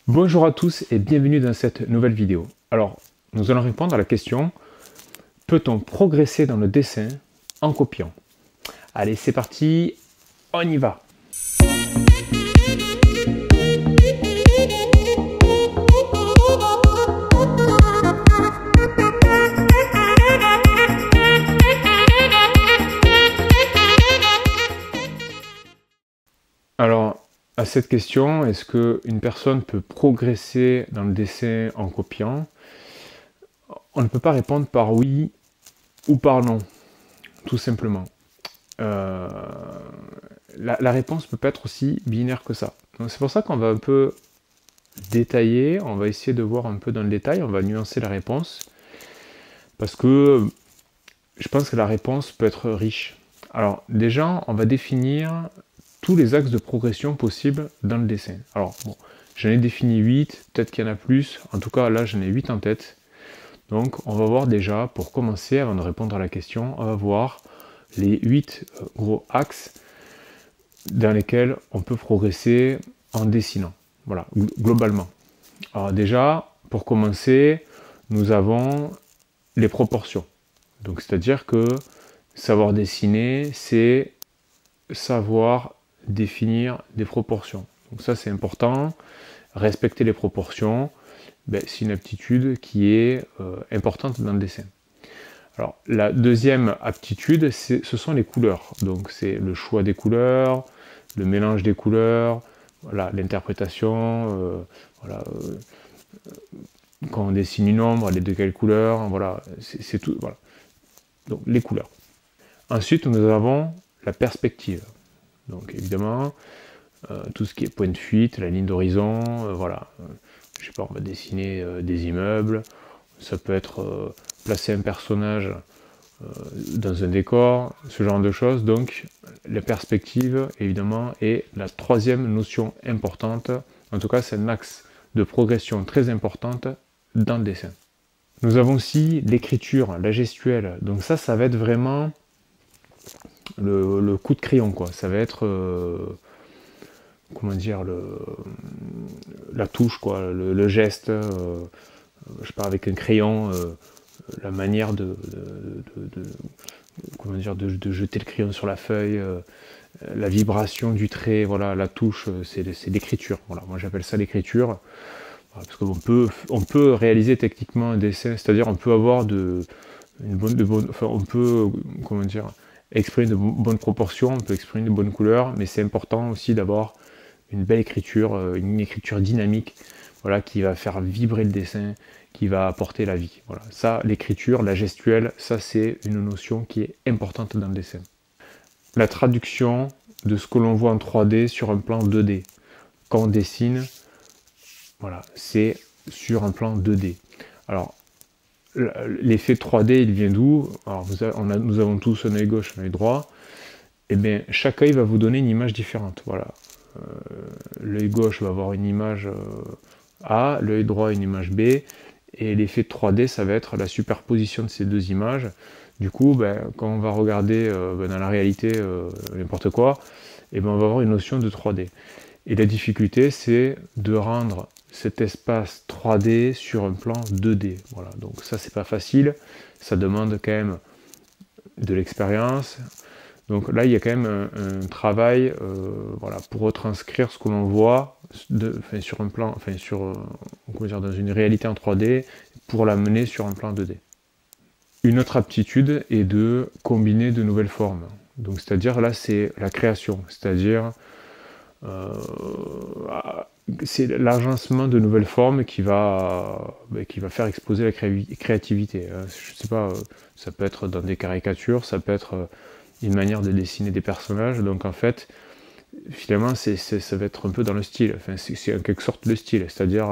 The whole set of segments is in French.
Bonjour à tous et bienvenue dans cette nouvelle vidéo. Alors, nous allons répondre à la question: peut-on progresser dans le dessin en copiant? Allez, c'est parti, on y va! Alors, à cette question, est-ce qu'une personne peut progresser dans le dessin en copiant? On ne peut pas répondre par oui ou par non, tout simplement. La réponse peut pas être aussi binaire que ça. Donc c'est pour ça qu'on va un peu détailler, on va essayer de voir un peu dans le détail, on va nuancer la réponse, parce que je pense que la réponse peut être riche. Alors déjà, on va définir tous les axes de progression possibles dans le dessin. Alors bon, j'en ai défini 8, peut-être qu'il y en a plus, en tout cas là j'en ai 8 en tête. Donc on va voir déjà, pour commencer, avant de répondre à la question, on va voir les 8 gros axes dans lesquels on peut progresser en dessinant, voilà, globalement. Alors déjà, pour commencer, nous avons les proportions. Donc c'est-à-dire que savoir dessiner, c'est savoir définir des proportions. Donc ça c'est important, respecter les proportions, c'est une aptitude qui est importante dans le dessin. Alors la deuxième aptitude, ce sont les couleurs. Donc c'est le choix des couleurs, le mélange des couleurs, voilà, l'interprétation, quand on dessine une ombre, elle est de quelle couleur, voilà, c'est tout, voilà. Donc les couleurs. Ensuite nous avons la perspective. Donc évidemment, tout ce qui est point de fuite, la ligne d'horizon, voilà. Je sais pas, on va dessiner des immeubles, ça peut être placer un personnage dans un décor, ce genre de choses. Donc la perspective, évidemment, est la troisième notion importante. En tout cas, c'est un axe de progression très importante dans le dessin. Nous avons aussi l'écriture, la gestuelle. Donc ça va être vraiment le coup de crayon, quoi. Ça va être comment dire, la touche, quoi, le geste, je sais pas, avec un crayon, la manière comment dire, de jeter le crayon sur la feuille, la vibration du trait, voilà, la touche, c'est l'écriture. Voilà, moi j'appelle ça l'écriture, voilà, parce qu'on peut réaliser techniquement un dessin, c'est-à-dire on peut avoir on peut, comment dire, exprimer de bonnes proportions, on peut exprimer de bonnes couleurs, mais c'est important aussi d'avoir une belle écriture, une écriture dynamique, voilà, qui va faire vibrer le dessin, qui va apporter la vie. Voilà. Ça, l'écriture, la gestuelle, ça c'est une notion qui est importante dans le dessin. La traduction de ce que l'on voit en 3D sur un plan 2D. Quand on dessine, voilà, c'est sur un plan 2D. Alors, l'effet 3D, il vient d'où? Alors, nous avons tous un œil gauche, un œil droit. Et bien, chaque œil va vous donner une image différente. Voilà. L'œil gauche va avoir une image A, l'œil droit une image B, et l'effet 3D, ça va être la superposition de ces deux images. Du coup, quand on va regarder dans la réalité n'importe quoi, et on va avoir une notion de 3D. Et la difficulté, c'est de rendre cet espace 3D sur un plan 2D. Voilà. Donc ça, c'est pas facile, ça demande quand même de l'expérience. Donc là, il y a quand même un travail, voilà, pour retranscrire ce que l'on voit sur un plan, comment dire, dans une réalité en 3D, pour l'amener sur un plan 2D. Une autre aptitude est de combiner de nouvelles formes. Donc c'est-à-dire là, c'est la création, c'est-à-dire c'est l'agencement de nouvelles formes qui va faire exploser la créativité. Je sais pas, ça peut être dans des caricatures, ça peut être une manière de dessiner des personnages. Donc en fait, finalement, ça va être un peu dans le style. Enfin, c'est en quelque sorte le style, c'est-à-dire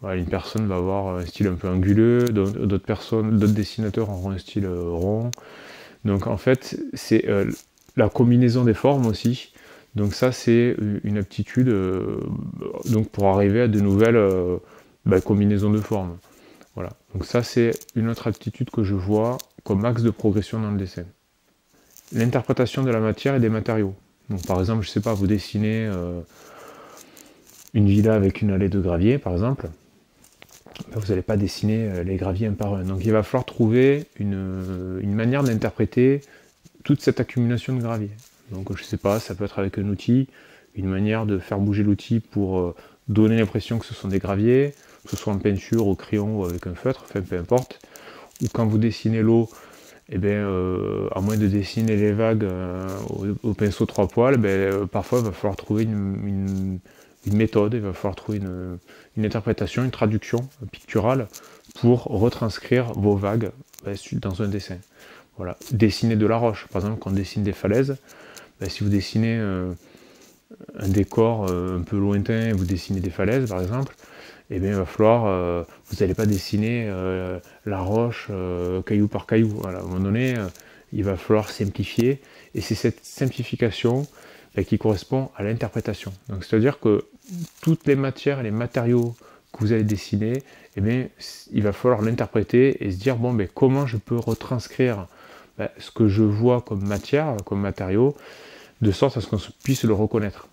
voilà, une personne va avoir un style un peu anguleux, d'autres dessinateurs auront un style rond. Donc en fait, c'est la combinaison des formes aussi. Donc ça, c'est une aptitude donc pour arriver à de nouvelles combinaisons de formes. Voilà. Donc ça, c'est une autre aptitude que je vois comme axe de progression dans le dessin. L'interprétation de la matière et des matériaux. Donc par exemple, je sais pas, vous dessinez une villa avec une allée de gravier, par exemple, ben, vous n'allez pas dessiner les graviers un par un. Donc il va falloir trouver une manière d'interpréter toute cette accumulation de gravier. Donc je ne sais pas, ça peut être avec un outil, une manière de faire bouger l'outil pour donner l'impression que ce sont des graviers, que ce soit en peinture, au crayon ou avec un feutre, enfin peu importe. Ou quand vous dessinez l'eau, eh bien, à moins de dessiner les vagues au pinceau 3 poils, parfois il va falloir trouver une méthode, il va falloir trouver une interprétation, une traduction picturale pour retranscrire vos vagues dans un dessin. Voilà. Dessiner de la roche, par exemple, quand on dessine des falaises, si vous dessinez un décor un peu lointain, vous dessinez des falaises, par exemple, eh bien, il va falloir, vous n'allez pas dessiner la roche caillou par caillou. Voilà, à un moment donné, il va falloir simplifier, et c'est cette simplification qui correspond à l'interprétation. Donc, c'est-à-dire que toutes les matières et les matériaux que vous allez dessiner, eh bien, il va falloir l'interpréter et se dire, bon, comment je peux retranscrire ce que je vois comme matière, comme matériau, de sorte à ce qu'on puisse le reconnaître.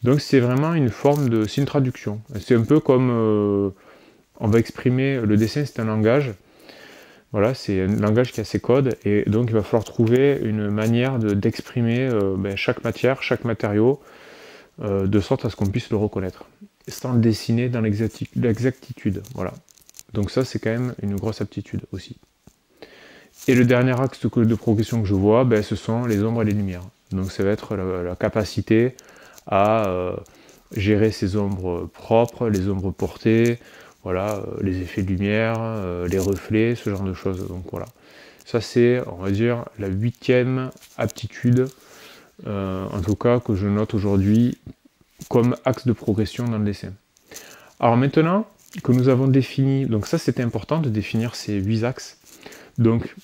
Donc c'est vraiment une forme de... c'est une traduction. C'est un peu comme on va exprimer... Le dessin, c'est un langage. Voilà, c'est un langage qui a ses codes. Et donc il va falloir trouver une manière d'exprimer chaque matière, chaque matériau, de sorte à ce qu'on puisse le reconnaître. Sans le dessiner dans l'exactitude. Voilà. Donc ça, c'est quand même une grosse aptitude aussi. Et le dernier axe de progression que je vois, ce sont les ombres et les lumières. Donc ça va être la capacité à gérer ces ombres propres, les ombres portées, voilà, les effets de lumière, les reflets, ce genre de choses. Donc voilà, ça c'est, on va dire, la 8e aptitude, en tout cas que je note aujourd'hui comme axe de progression dans le dessin. Alors maintenant que nous avons défini, donc ça c'était important de définir ces 8 axes, donc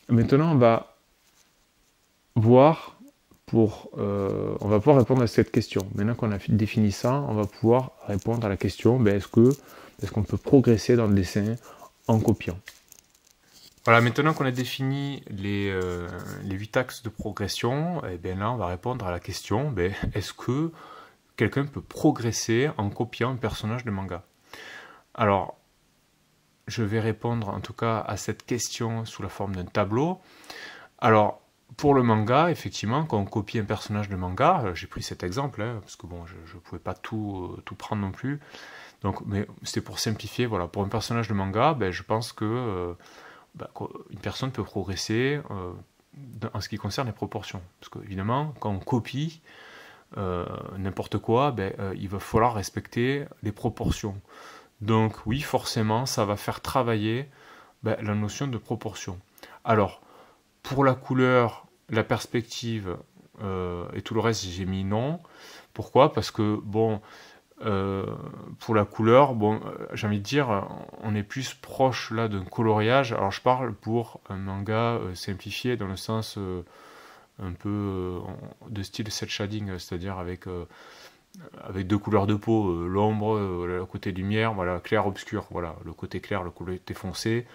maintenant on va voir on va pouvoir répondre à cette question. Maintenant qu'on a défini ça, on va pouvoir répondre à la question, est-ce qu'on peut progresser dans le dessin en copiant? Voilà, maintenant qu'on a défini les 8 axes de progression, et bien là on va répondre à la question, est-ce que quelqu'un peut progresser en copiant un personnage de manga? Alors, je vais répondre en tout cas à cette question sous la forme d'un tableau. Alors, pour le manga, effectivement, quand on copie un personnage de manga, j'ai pris cet exemple, parce que bon, je ne pouvais pas tout prendre non plus, donc, mais c'était pour simplifier, voilà, pour un personnage de manga, je pense que une personne peut progresser en ce qui concerne les proportions. Parce qu'évidemment, quand on copie n'importe quoi, il va falloir respecter les proportions. Donc oui, forcément, ça va faire travailler la notion de proportion. Alors, pour la couleur, la perspective et tout le reste, j'ai mis non. Pourquoi? Parce que, bon, pour la couleur, j'ai envie de dire, on est plus proche là d'un coloriage. Alors je parle pour un manga simplifié dans le sens un peu de style cel shading, c'est-à-dire avec 2 couleurs de peau, l'ombre, le côté lumière, voilà, clair, obscur, voilà, le côté clair, le côté foncé.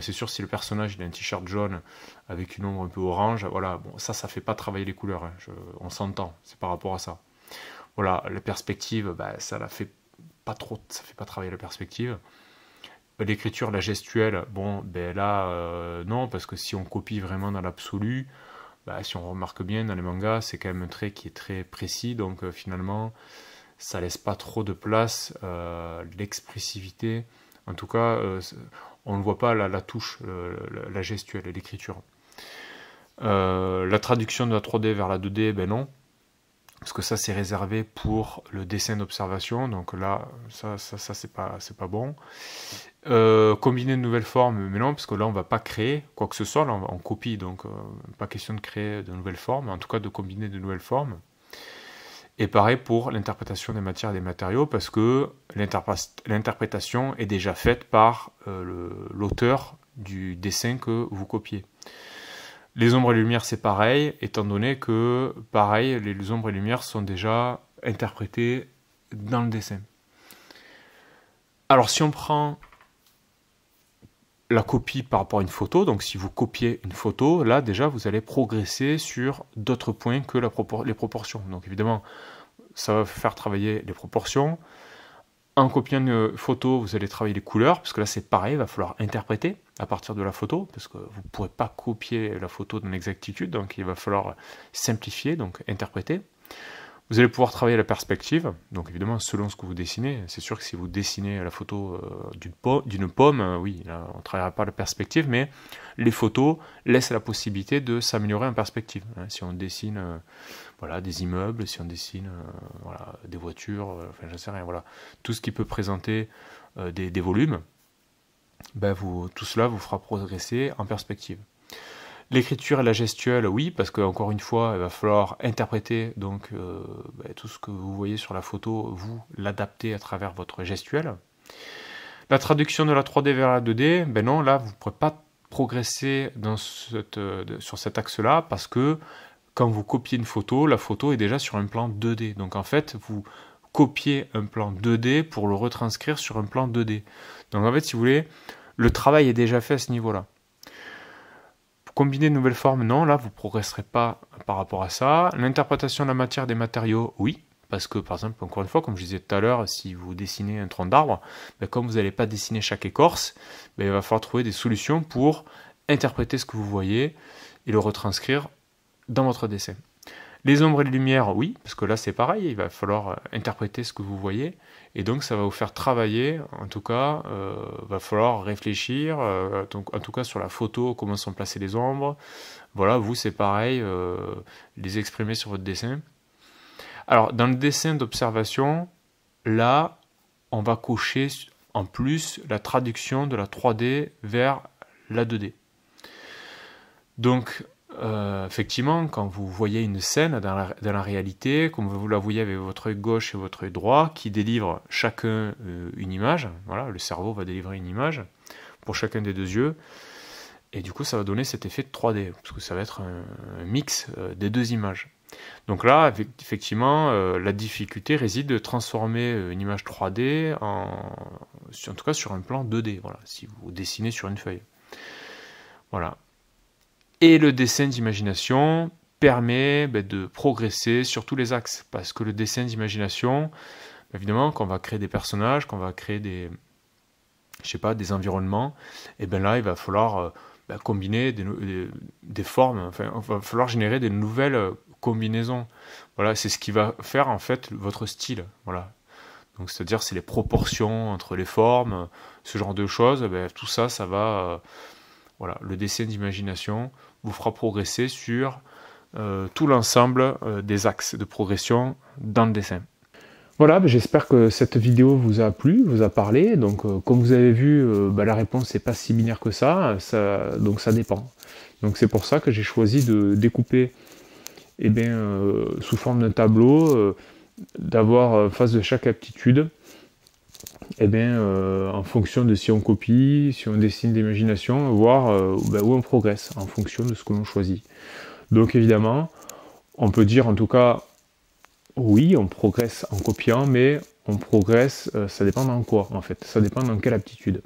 C'est sûr, si le personnage il a un t-shirt jaune avec une ombre un peu orange, voilà, bon, ça fait pas travailler les couleurs, hein, on s'entend, c'est par rapport à ça. Voilà, la perspective, ça fait pas travailler la perspective. L'écriture, la gestuelle, là, non, parce que si on copie vraiment dans l'absolu, si on remarque bien dans les mangas, c'est quand même un trait qui est très précis, donc finalement, ça laisse pas trop de place, l'expressivité. En tout cas, on ne voit pas la touche, la gestuelle et l'écriture. La traduction de la 3D vers la 2D, non. Parce que ça, c'est réservé pour le dessin d'observation. Donc là, ça c'est pas bon. Combiner de nouvelles formes, mais non, parce que là, on va pas créer quoi que ce soit. Là, on copie, donc pas question de créer de nouvelles formes. En tout cas, de combiner de nouvelles formes. Et pareil pour l'interprétation des matières et des matériaux, parce que l'interprétation est déjà faite par l'auteur du dessin que vous copiez. Les ombres et les lumières, c'est pareil, étant donné que, pareil, les ombres et les lumières sont déjà interprétées dans le dessin. Alors, si on prend la copie par rapport à une photo, donc si vous copiez une photo, là, déjà, vous allez progresser sur d'autres points que les proportions. Donc, évidemment, ça va faire travailler les proportions, En copiant une photo, vous allez travailler les couleurs, parce que là c'est pareil, il va falloir interpréter à partir de la photo, parce que vous ne pourrez pas copier la photo dans l'exactitude, donc il va falloir simplifier, donc interpréter. Vous allez pouvoir travailler la perspective, donc évidemment selon ce que vous dessinez. C'est sûr que si vous dessinez la photo d'une pomme, oui, là, on ne travaillera pas la perspective, mais les photos laissent la possibilité de s'améliorer en perspective. Si on dessine voilà, des immeubles, si on dessine voilà, des voitures, enfin j'en sais rien, voilà. Tout ce qui peut présenter des volumes, ben tout cela vous fera progresser en perspective. L'écriture et la gestuelle, oui, parce qu'encore une fois, il va falloir interpréter donc tout ce que vous voyez sur la photo, vous l'adapter à travers votre gestuelle. La traduction de la 3D vers la 2D, ben non, là, vous ne pourrez pas progresser sur cet axe-là, parce que quand vous copiez une photo, la photo est déjà sur un plan 2D. Donc en fait, vous copiez un plan 2D pour le retranscrire sur un plan 2D. Donc en fait, si vous voulez, le travail est déjà fait à ce niveau-là. Combiner de nouvelles formes, non, là vous ne progresserez pas par rapport à ça. L'interprétation de la matière des matériaux, oui, parce que par exemple, encore une fois, comme je disais tout à l'heure, si vous dessinez un tronc d'arbre, ben, comme vous n'allez pas dessiner chaque écorce, ben, il va falloir trouver des solutions pour interpréter ce que vous voyez et le retranscrire dans votre dessin. Les ombres et les lumières, oui, parce que là c'est pareil, il va falloir interpréter ce que vous voyez, et donc ça va vous faire travailler, en tout cas, va falloir réfléchir, donc, en tout cas sur la photo, comment sont placées les ombres, voilà, vous c'est pareil, les exprimer sur votre dessin. Alors dans le dessin d'observation, là, on va cocher en plus la traduction de la 3D vers la 2D. Donc, effectivement, quand vous voyez une scène dans la réalité, comme vous la voyez avec votre œil gauche et votre œil droit, qui délivrent chacun une image, voilà, le cerveau va délivrer une image pour chacun des deux yeux, et du coup ça va donner cet effet de 3D, parce que ça va être un mix des deux images. Donc là, effectivement, la difficulté réside de transformer une image 3D en tout cas sur un plan 2D, voilà, si vous dessinez sur une feuille. Voilà. Et le dessin d'imagination permet de progresser sur tous les axes, parce que le dessin d'imagination, évidemment, quand on va créer des personnages, quand on va créer des environnements, et bien là, il va falloir combiner des formes, enfin, il va falloir générer des nouvelles combinaisons. Voilà, c'est ce qui va faire en fait votre style. Voilà. Donc, c'est-à-dire, c'est les proportions entre les formes, ce genre de choses. Tout ça, ça va. Voilà, le dessin d'imagination vous fera progresser sur tout l'ensemble des axes de progression dans le dessin. Voilà, j'espère que cette vidéo vous a plu, vous a parlé. Donc, comme vous avez vu, la réponse n'est pas si binaire que ça, donc ça dépend. Donc c'est pour ça que j'ai choisi de découper sous forme d'un tableau, d'avoir en face de chaque aptitude, en fonction de si on copie, si on dessine d'imagination, voir où on progresse en fonction de ce que l'on choisit. Donc évidemment, on peut dire en tout cas, oui, on progresse en copiant, mais on progresse, ça dépend dans quoi en fait, ça dépend dans quelle aptitude.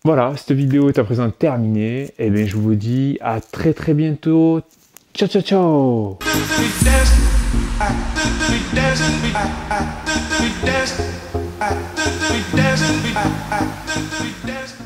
Voilà, cette vidéo est à présent terminée, et je vous dis à très très bientôt, ciao ciao ciao. We dance.